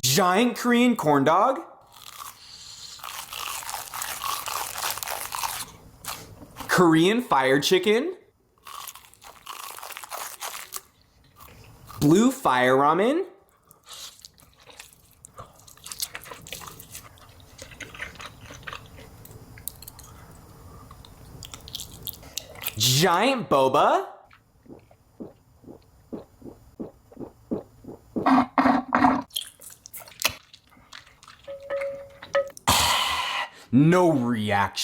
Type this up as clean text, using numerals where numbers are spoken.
Giant Korean corn dog. Korean fire chicken. Blue fire ramen. Giant boba. No reaction.